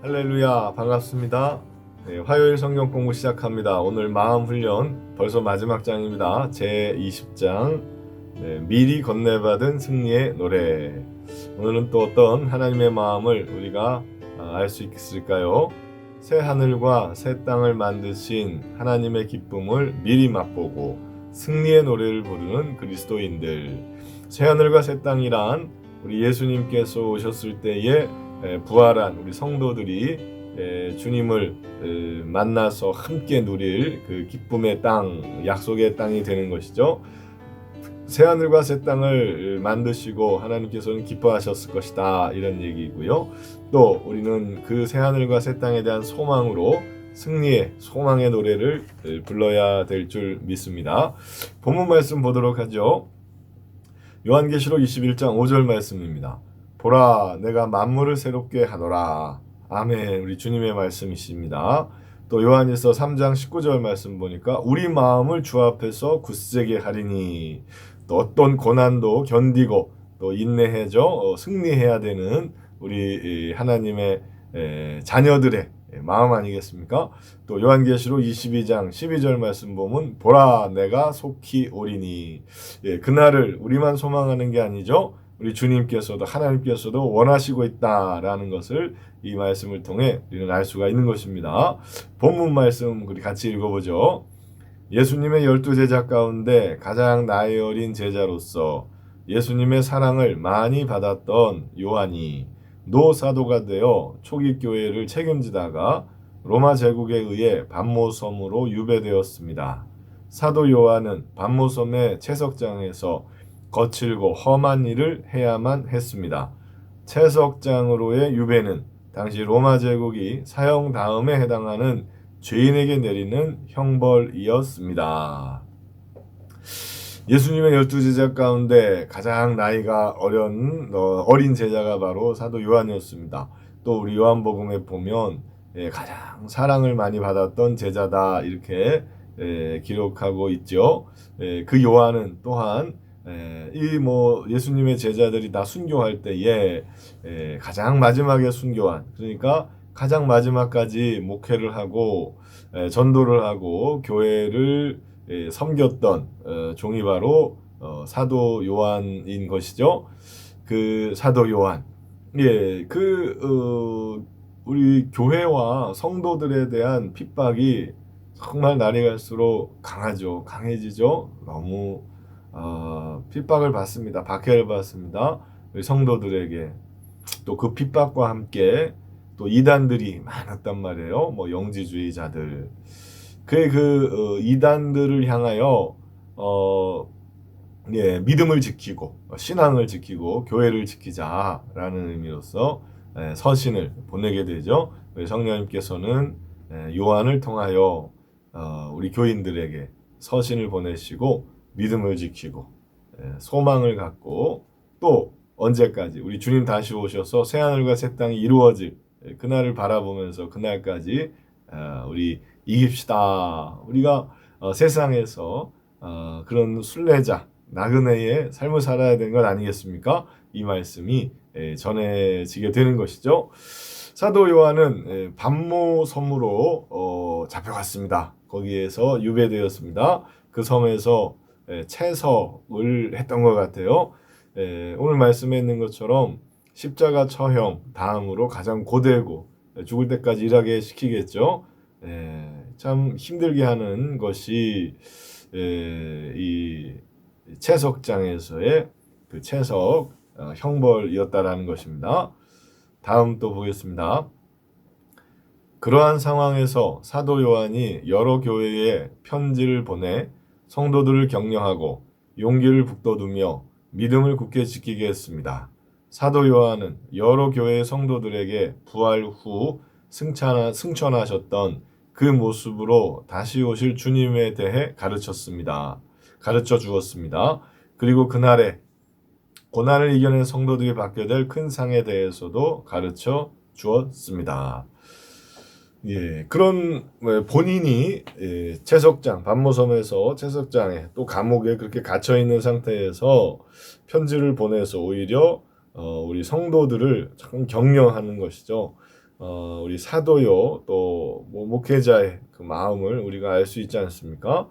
할렐루야, 반갑습니다. 네, 화요일 성경 공부 시작합니다. 오늘 마음 훈련 벌써 마지막 장입니다. 제 20장 미리 건네받은 승리의 노래. 오늘은 또 어떤 하나님의 마음을 우리가 알 수 있을까요? 새 하늘과 새 땅을 만드신 하나님의 기쁨을 미리 맛보고 승리의 노래를 부르는 그리스도인들. 새 하늘과 새 땅이란 우리 예수님께서 오셨을 때에 부활한 우리 성도들이 주님을 만나서 함께 누릴 그 기쁨의 땅, 약속의 땅이 되는 것이죠. 새하늘과 새 땅을 만드시고 하나님께서는 기뻐하셨을 것이다, 이런 얘기고요. 또 우리는 그 새하늘과 새 땅에 대한 소망으로 승리의 소망의 노래를 불러야 될 줄 믿습니다. 본문 말씀 보도록 하죠. 요한계시록 21장 5절 말씀입니다. 보라, 내가 만물을 새롭게 하노라. 아멘. 우리 주님의 말씀이십니다. 또 요한일서 3장 19절 말씀 보니까 우리 마음을 주 앞에서 굳세게 하리니. 또 어떤 고난도 견디고 또 인내해줘 승리해야 되는 우리 하나님의 자녀들의 마음 아니겠습니까? 또 요한계시록 22장 12절 말씀 보면 보라, 내가 속히 오리니. 그날을 우리만 소망하는 게 아니죠. 우리 주님께서도 하나님께서도 원하시고 있다라는 것을 이 말씀을 통해 우리는 알 수가 있는 것입니다. 본문 말씀 우리 같이 읽어보죠. 예수님의 12제자 가운데 가장 나이 어린 제자로서 예수님의 사랑을 많이 받았던 요한이 노사도가 되어 초기 교회를 책임지다가 로마 제국에 의해 반모섬으로 유배되었습니다. 사도 요한은 반모섬의 채석장에서 거칠고 험한 일을 해야만 했습니다. 채석장으로의 유배는 당시 로마 제국이 사형 다음에 해당하는 죄인에게 내리는 형벌이었습니다. 예수님의 12제자 가운데 가장 나이가 어린 제자가 바로 사도 요한이었습니다. 또 우리 요한복음에 보면 가장 사랑을 많이 받았던 제자다, 이렇게 기록하고 있죠. 그 요한은 또한 예수님의 제자들이 다 순교할 때에 가장 마지막에 순교한, 그러니까 가장 마지막까지 목회를 하고 전도를 하고 교회를 섬겼던 종이 바로 사도 요한인 것이죠. 그 사도 요한, 우리 교회와 성도들에 대한 핍박이 정말 날이 갈수록 강해지죠. 너무 핍박을 받습니다. 박해를 받습니다. 우리 성도들에게. 또 그 핍박과 함께 또 이단들이 많았단 말이에요. 영지주의자들. 이단들을 향하여 믿음을 지키고 신앙을 지키고 교회를 지키자라는 의미로서 서신을 보내게 되죠. 성령님께서는 요한을 통하여 우리 교인들에게 서신을 보내시고 믿음을 지키고 소망을 갖고 또 언제까지 우리 주님 다시 오셔서 새하늘과 새 땅이 이루어질 그날을 바라보면서 그날까지 우리 이깁시다. 우리가 세상에서 그런 순례자, 나그네의 삶을 살아야 되는 것 아니겠습니까? 이 말씀이 전해지게 되는 것이죠. 사도 요한은 반모섬으로 잡혀갔습니다. 거기에서 유배되었습니다. 그 섬에서 채석을 했던 것 같아요. 오늘 말씀에 있는 것처럼 십자가 처형 다음으로 가장 고되고 죽을 때까지 일하게 시키겠죠. 참 힘들게 하는 것이 이 채석장에서의 그 채석 형벌이었다라는 것입니다. 다음 또 보겠습니다. 그러한 상황에서 사도 요한이 여러 교회에 편지를 보내 성도들을 격려하고 용기를 북돋우며 믿음을 굳게 지키게 했습니다. 사도 요한은 여러 교회의 성도들에게 부활 후 승천하셨던 그 모습으로 다시 오실 주님에 대해 가르쳐 주었습니다. 그리고 그날에 고난을 이겨낸 성도들이 받게 될 큰 상에 대해서도 가르쳐 주었습니다. 그런 본인이 채석장, 반모섬에서 채석장에 또 감옥에 그렇게 갇혀 있는 상태에서 편지를 보내서 오히려 우리 성도들을 참 격려하는 것이죠. 우리 사도요 또 목회자의 그 마음을 우리가 알 수 있지 않습니까?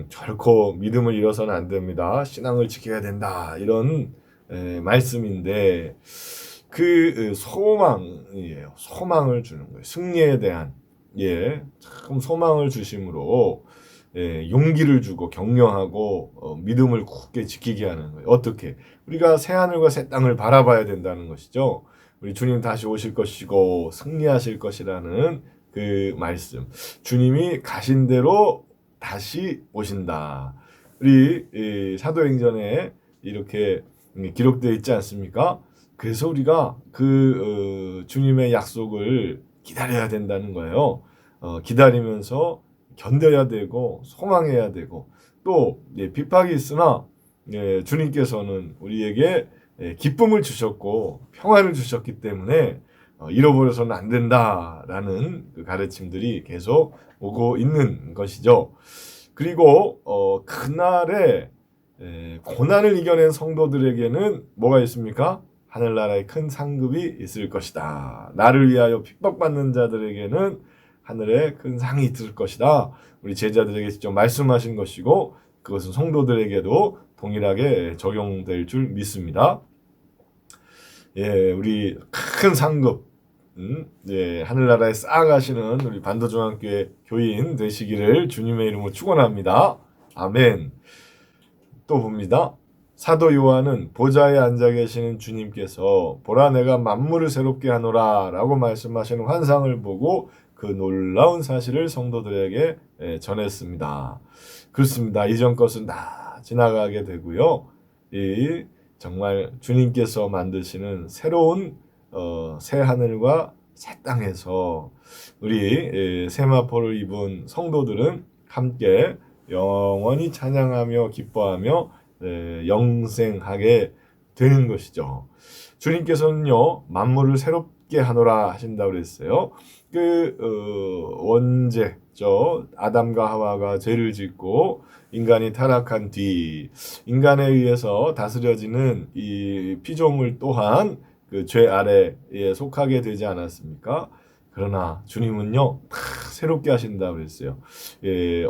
결코 믿음을 잃어서는 안 됩니다. 신앙을 지켜야 된다. 이런 말씀인데 그 소망이에요. 소망을 주는 거예요. 승리에 대한 참 소망을 주심으로 용기를 주고 격려하고 믿음을 굳게 지키게 하는 거예요. 어떻게? 우리가 새 하늘과 새 땅을 바라봐야 된다는 것이죠. 우리 주님 다시 오실 것이고 승리하실 것이라는 그 말씀. 주님이 가신 대로 다시 오신다. 우리 사도행전에 이렇게 기록되어 있지 않습니까? 그래서 우리가 그 주님의 약속을 기다려야 된다는 거예요. 기다리면서 견뎌야 되고 소망해야 되고 또 핍박이 있으나 주님께서는 우리에게 기쁨을 주셨고 평화를 주셨기 때문에 잃어버려서는 안 된다라는 그 가르침들이 계속 오고 있는 것이죠. 그리고 그날에 고난을 이겨낸 성도들에게는 뭐가 있습니까? 하늘나라의 큰 상급이 있을 것이다. 나를 위하여 핍박받는 자들에게는 하늘에 큰 상이 있을 것이다. 우리 제자들에게 직접 말씀하신 것이고 그것은 성도들에게도 동일하게 적용될 줄 믿습니다. 우리 큰 상급, 하늘나라에 쌓아가시는 우리 반도중앙교회 교인 되시기를 주님의 이름으로 축원합니다. 아멘. 또 봅니다. 사도 요한은 보좌에 앉아 계시는 주님께서 보라 내가 만물을 새롭게 하노라 라고 말씀하시는 환상을 보고 그 놀라운 사실을 성도들에게 전했습니다. 그렇습니다. 이전 것은 다 지나가게 되고요. 정말 주님께서 만드시는 새로운 새 하늘과 새 땅에서 우리 세마포를 입은 성도들은 함께 영원히 찬양하며 기뻐하며 영생하게 되는 것이죠. 주님께서는요 만물을 새롭게 하노라 하신다고 그랬어요. 원죄죠. 아담과 하와가 죄를 짓고 인간이 타락한 뒤 인간에 의해서 다스려지는 이 피조물 또한 그 죄 아래에 속하게 되지 않았습니까? 그러나 주님은요 다 새롭게 하신다 그랬어요.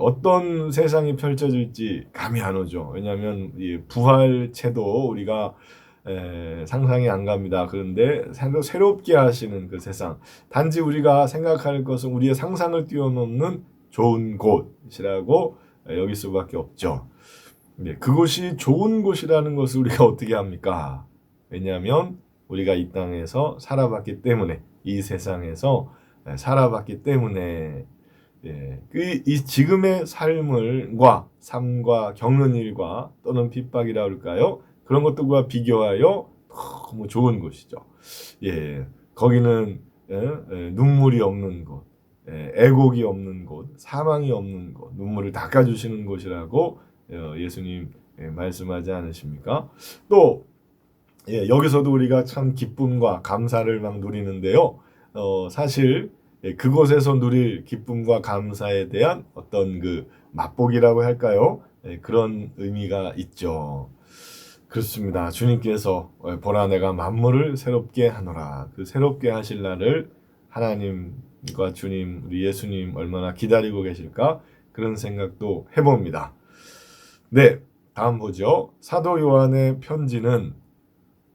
어떤 세상이 펼쳐질지 감이 안 오죠. 왜냐하면 이 부활체도 우리가 상상이 안 갑니다. 그런데 새롭게 하시는 그 세상, 단지 우리가 생각할 것은 우리의 상상을 뛰어넘는 좋은 곳이라고 여길 수밖에 없죠. 그곳이 좋은 곳이라는 것을 우리가 어떻게 합니까? 왜냐하면 우리가 이 땅에서 살아봤기 때문에, 이 세상에서 살아봤기 때문에 이 지금의 삶과 겪는 일과 또는 핍박이라 할까요? 그런 것들과 비교하여 너무 좋은 곳이죠. 거기는 눈물이 없는 곳, 애곡이 없는 곳, 사망이 없는 곳, 눈물을 닦아주시는 곳이라고 예수님 말씀하지 않으십니까? 또 여기서도 우리가 참 기쁨과 감사를 막 누리는데요. 사실 그곳에서 누릴 기쁨과 감사에 대한 어떤 그 맛보기라고 할까요? 그런 의미가 있죠. 그렇습니다. 주님께서 보라 내가 만물을 새롭게 하노라. 그 새롭게 하실 날을 하나님과 주님, 우리 예수님 얼마나 기다리고 계실까? 그런 생각도 해봅니다. 네, 다음 보죠. 사도 요한의 편지는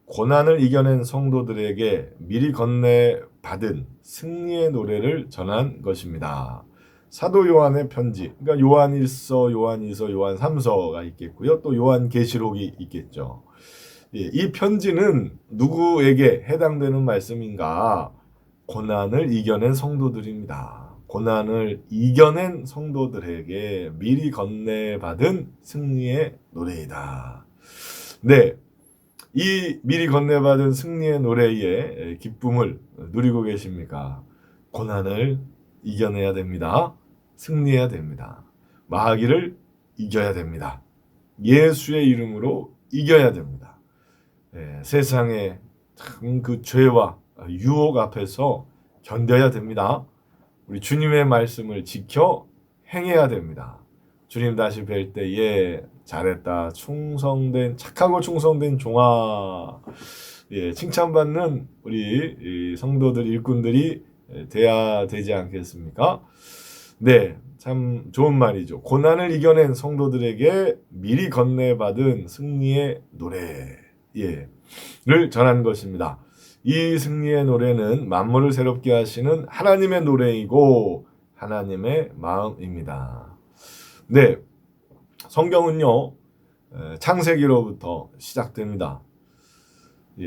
고난을 이겨낸 성도들에게 미리 건네받은 승리의 노래를 전한 것입니다. 사도 요한의 편지, 그러니까 요한 1서, 요한 2서, 요한 3서가 있겠고요. 또 요한 계시록이 있겠죠. 이 편지는 누구에게 해당되는 말씀인가? 고난을 이겨낸 성도들입니다. 고난을 이겨낸 성도들에게 미리 건네받은 승리의 노래이다. 네. 이 미리 건네받은 승리의 노래에 기쁨을 누리고 계십니까? 고난을 이겨내야 됩니다. 승리해야 됩니다. 마귀를 이겨야 됩니다. 예수의 이름으로 이겨야 됩니다. 세상의 참 그 죄와 유혹 앞에서 견뎌야 됩니다. 우리 주님의 말씀을 지켜 행해야 됩니다. 주님 다시 뵐 때에 잘했다. 착하고 충성된 종아. 칭찬받는 우리 이 성도들 일꾼들이 돼야 되지 않겠습니까? 네, 참 좋은 말이죠. 고난을 이겨낸 성도들에게 미리 건네받은 승리의 노래를 전한 것입니다. 이 승리의 노래는 만물을 새롭게 하시는 하나님의 노래이고 하나님의 마음입니다. 네, 성경은요, 창세기로부터 시작됩니다.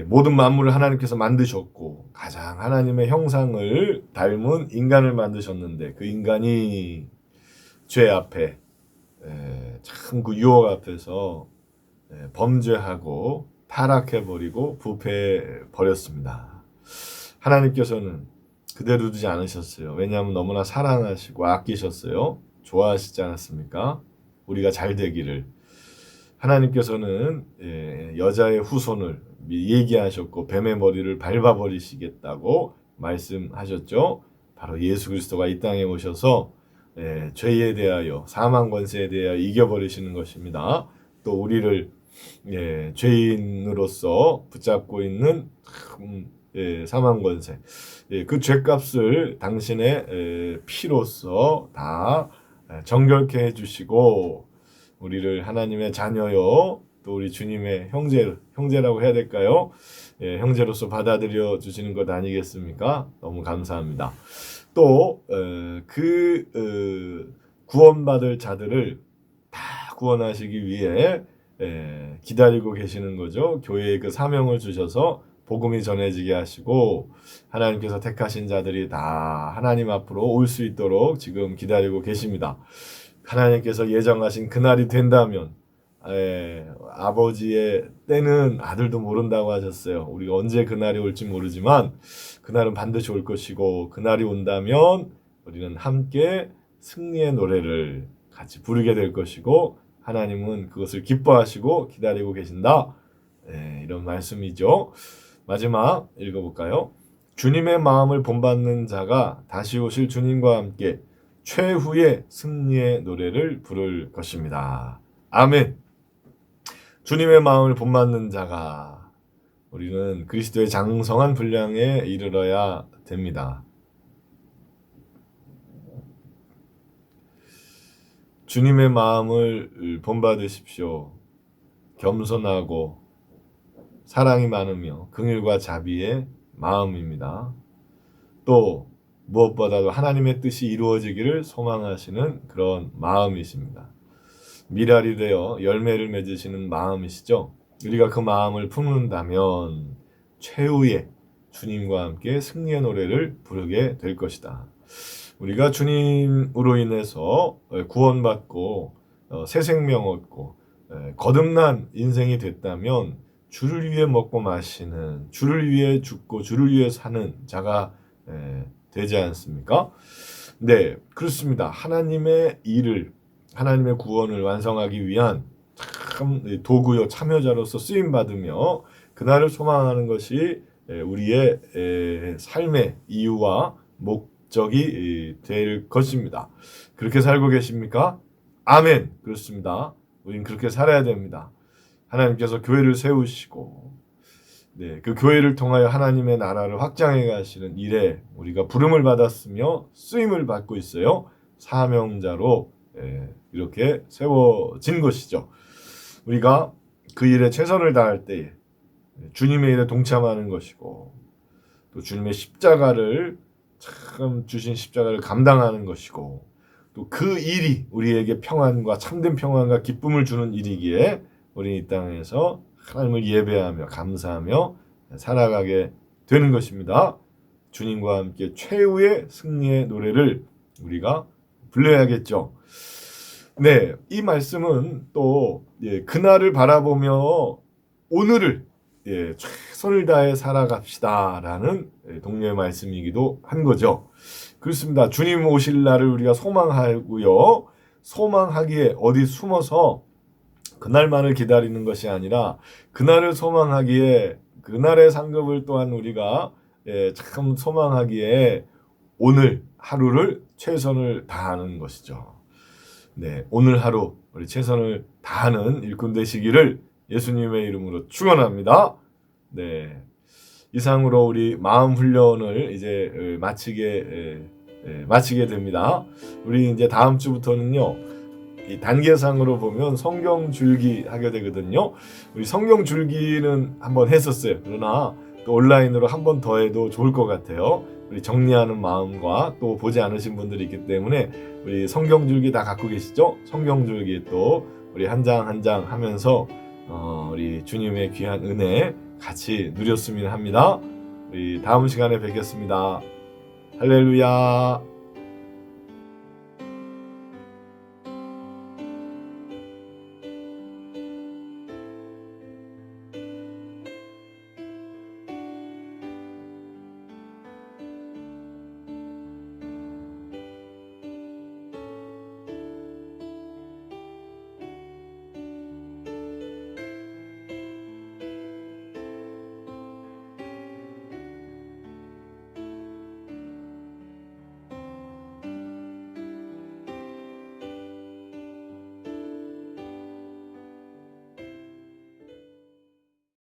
모든 만물을 하나님께서 만드셨고 가장 하나님의 형상을 닮은 인간을 만드셨는데 그 인간이 죄 앞에 참 그 유혹 앞에서 범죄하고 타락해버리고 부패해버렸습니다. 하나님께서는 그대로 두지 않으셨어요. 왜냐하면 너무나 사랑하시고 아끼셨어요. 좋아하시지 않았습니까? 우리가 잘 되기를. 하나님께서는 여자의 후손을 얘기하셨고 뱀의 머리를 밟아버리시겠다고 말씀하셨죠. 바로 예수 그리스도가 이 땅에 오셔서 죄에 대하여 사망 권세에 대하여 이겨버리시는 것입니다. 또 우리를 죄인으로서 붙잡고 있는 사망 권세, 그 죄값을 당신의 피로써 다 정결케 해주시고 우리를 하나님의 자녀요, 또 우리 주님의 형제라고 해야 될까요? 형제로서 받아들여 주시는 것 아니겠습니까? 너무 감사합니다. 또 구원받을 자들을 다 구원하시기 위해 기다리고 계시는 거죠. 교회에 그 사명을 주셔서 복음이 전해지게 하시고 하나님께서 택하신 자들이 다 하나님 앞으로 올 수 있도록 지금 기다리고 계십니다. 하나님께서 예정하신 그날이 된다면 아버지의 때는 아들도 모른다고 하셨어요. 우리가 언제 그날이 올지 모르지만 그날은 반드시 올 것이고 그날이 온다면 우리는 함께 승리의 노래를 같이 부르게 될 것이고 하나님은 그것을 기뻐하시고 기다리고 계신다. 이런 말씀이죠. 마지막 읽어볼까요? 주님의 마음을 본받는 자가 다시 오실 주님과 함께 최후의 승리의 노래를 부를 것입니다. 아멘. 주님의 마음을 본받는 자가 우리는 그리스도의 장성한 분량에 이르러야 됩니다. 주님의 마음을 본받으십시오. 겸손하고 사랑이 많으며 긍휼과 자비의 마음입니다. 또 무엇보다도 하나님의 뜻이 이루어지기를 소망하시는 그런 마음이십니다. 미랄이 되어 열매를 맺으시는 마음이시죠. 우리가 그 마음을 품는다면 최후의 주님과 함께 승리의 노래를 부르게 될 것이다. 우리가 주님으로 인해서 구원받고 새 생명 얻고 거듭난 인생이 됐다면 주를 위해 먹고 마시는, 주를 위해 죽고 주를 위해 사는 자가 되지 않습니까? 네, 그렇습니다. 하나님의 일을, 하나님의 구원을 완성하기 위한 참 도구요 참여자로서 쓰임 받으며 그날을 소망하는 것이 우리의 삶의 이유와 목적이 될 것입니다. 그렇게 살고 계십니까? 아멘. 그렇습니다. 우린 그렇게 살아야 됩니다. 하나님께서 교회를 세우시고 그 교회를 통하여 하나님의 나라를 확장해 가시는 일에 우리가 부름을 받았으며 쓰임을 받고 있어요. 사명자로 이렇게 세워진 것이죠. 우리가 그 일에 최선을 다할 때에 주님의 일에 동참하는 것이고 또 주님의 십자가를 참 주신 십자가를 감당하는 것이고 또 그 일이 우리에게 평안과 참된 평안과 기쁨을 주는 일이기에 우리 이 땅에서 하나님을 예배하며 감사하며 살아가게 되는 것입니다. 주님과 함께 최후의 승리의 노래를 우리가 불러야겠죠. 네, 이 말씀은 또 그날을 바라보며 오늘을 최선을 다해 살아갑시다라는 동료의 말씀이기도 한 거죠. 그렇습니다. 주님 오실 날을 우리가 소망하고요. 소망하기에 어디 숨어서 그날만을 기다리는 것이 아니라 그날을 소망하기에 그날의 상급을 또한 우리가 참 소망하기에 오늘 하루를 최선을 다하는 것이죠. 네, 오늘 하루 우리 최선을 다하는 일꾼 되시기를 예수님의 이름으로 축원합니다. 네, 이상으로 우리 마음 훈련을 이제 마치게 됩니다. 우리 이제 다음 주부터는요. 이 단계상으로 보면 성경 줄기 하게 되거든요. 우리 성경 줄기는 한번 했었어요. 그러나 또 온라인으로 한 번 더 해도 좋을 것 같아요. 우리 정리하는 마음과 또 보지 않으신 분들이 있기 때문에 우리 성경 줄기 다 갖고 계시죠? 성경 줄기 또 우리 한 장 한 장 하면서 우리 주님의 귀한 은혜 같이 누렸으면 합니다. 우리 다음 시간에 뵙겠습니다. 할렐루야.